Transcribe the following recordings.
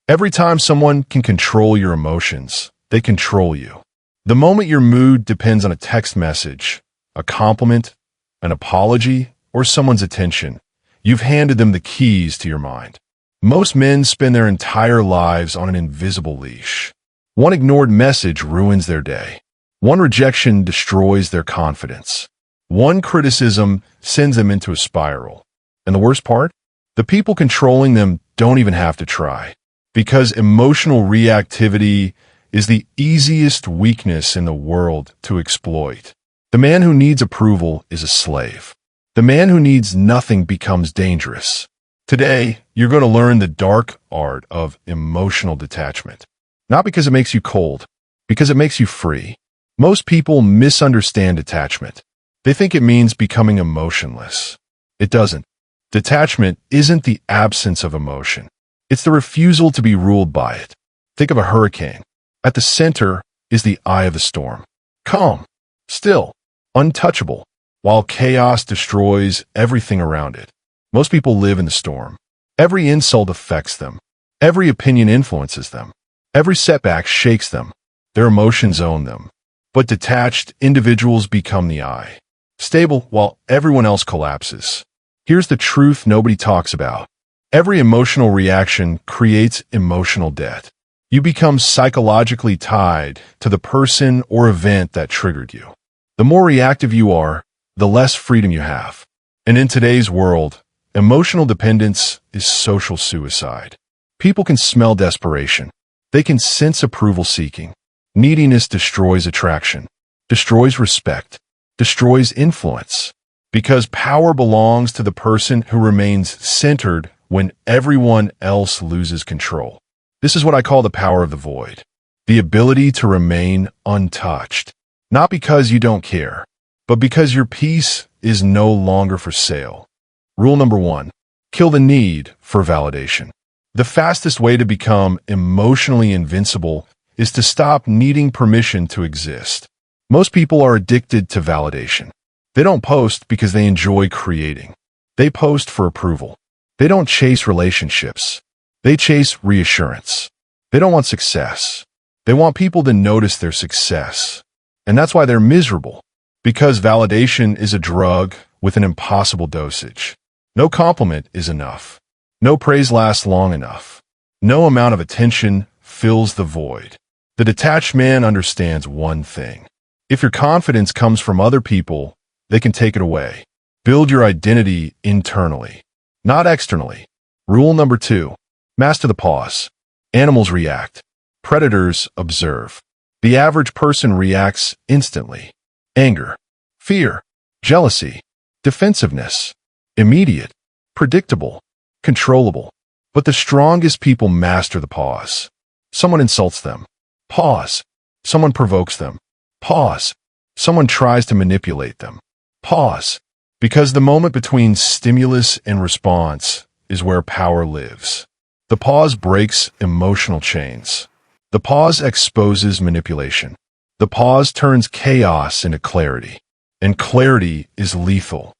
Every time someone can control your emotions, they control you. The moment your mood depends on a text message, a compliment, an apology, or someone's attention, you've handed them the keys to your mind. Most men spend their entire lives on an invisible leash. One ignored message ruins their day. One rejection destroys their confidence. One criticism sends them into a spiral. And the worst part? The people controlling them don't even have to try. Because emotional reactivity is the easiest weakness in the world to exploit. The man who needs approval is a slave. The man who needs nothing becomes dangerous. Today, you're going to learn the dark art of emotional detachment. Not because it makes you cold, because it makes you free. Most people misunderstand detachment. They think it means becoming emotionless. It doesn't. Detachment isn't the absence of emotion. It's the refusal to be ruled by it. Think of a hurricane. At the center is the eye of the storm. Calm, still, untouchable, while chaos destroys everything around it. Most people live in the storm. Every insult affects them. Every opinion influences them. Every setback shakes them. Their emotions own them. But detached individuals become the eye, stable while everyone else collapses. Here's the truth nobody talks about. Every emotional reaction creates emotional debt. You become psychologically tied to the person or event that triggered you. The more reactive you are, the less freedom you have. And in today's world, emotional dependence is social suicide. People can smell desperation. They can sense approval seeking. Neediness destroys attraction, destroys respect, destroys influence. Because power belongs to the person who remains centered when everyone else loses control. This is what I call the power of the void. The ability to remain untouched. Not because you don't care, but because your peace is no longer for sale. Rule number 1. Kill the need for validation. The fastest way to become emotionally invincible is to stop needing permission to exist. Most people are addicted to validation. They don't post because they enjoy creating. They post for approval. They don't chase relationships. They chase reassurance. They don't want success. They want people to notice their success. And that's why they're miserable. Because validation is a drug with an impossible dosage. No compliment is enough. No praise lasts long enough. No amount of attention fills the void. The detached man understands one thing. If your confidence comes from other people, they can take it away. Build your identity internally, not externally. Rule number 2. Master the pause. Animals react. Predators observe. The average person reacts instantly. Anger, fear, jealousy, defensiveness. Immediate, predictable, controllable. But the strongest people master the pause. Someone insults them. Pause. Someone provokes them. Pause. Someone tries to manipulate them. Pause. Because the moment between stimulus and response is where power lives. The pause breaks emotional chains. The pause exposes manipulation. The pause turns chaos into clarity. And clarity is lethal.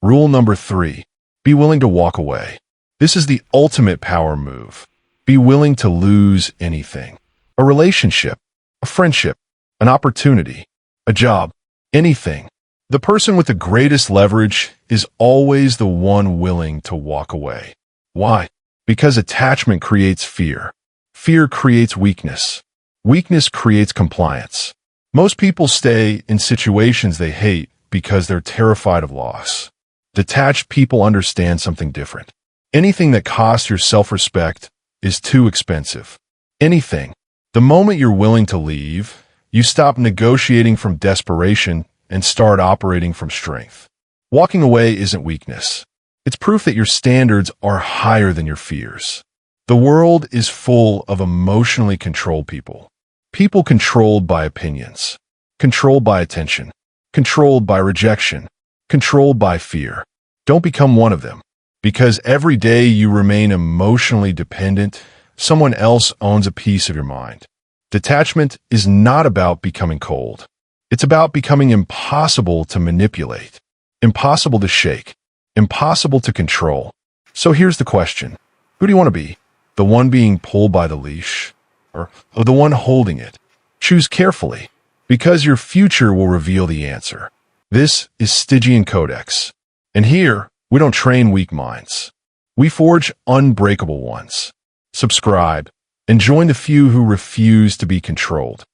Rule number 3. Be willing to walk away. This is the ultimate power move. Be willing to lose anything. A relationship, a friendship, an opportunity, a job, anything. The person with the greatest leverage is always the one willing to walk away. Why? Because attachment creates fear. Fear creates weakness. Weakness creates compliance. Most people stay in situations they hate because they're terrified of loss. Detached people understand something different. Anything that costs your self-respect is too expensive. Anything. The moment you're willing to leave, you stop negotiating from desperation and start operating from strength. Walking away isn't weakness. It's proof that your standards are higher than your fears. The world is full of emotionally controlled people. People controlled by opinions, controlled by attention, controlled by rejection, controlled by fear. Don't become one of them. Because every day you remain emotionally dependent, someone else owns a piece of your mind. Detachment is not about becoming cold. It's about becoming impossible to manipulate, impossible to shake, impossible to control. So here's the question. Who do you want to be? The one being pulled by the leash, or the one holding it? Choose carefully, because your future will reveal the answer. This is Stygian Codex, and here we don't train weak minds. We forge unbreakable ones. Subscribe and join the few who refuse to be controlled.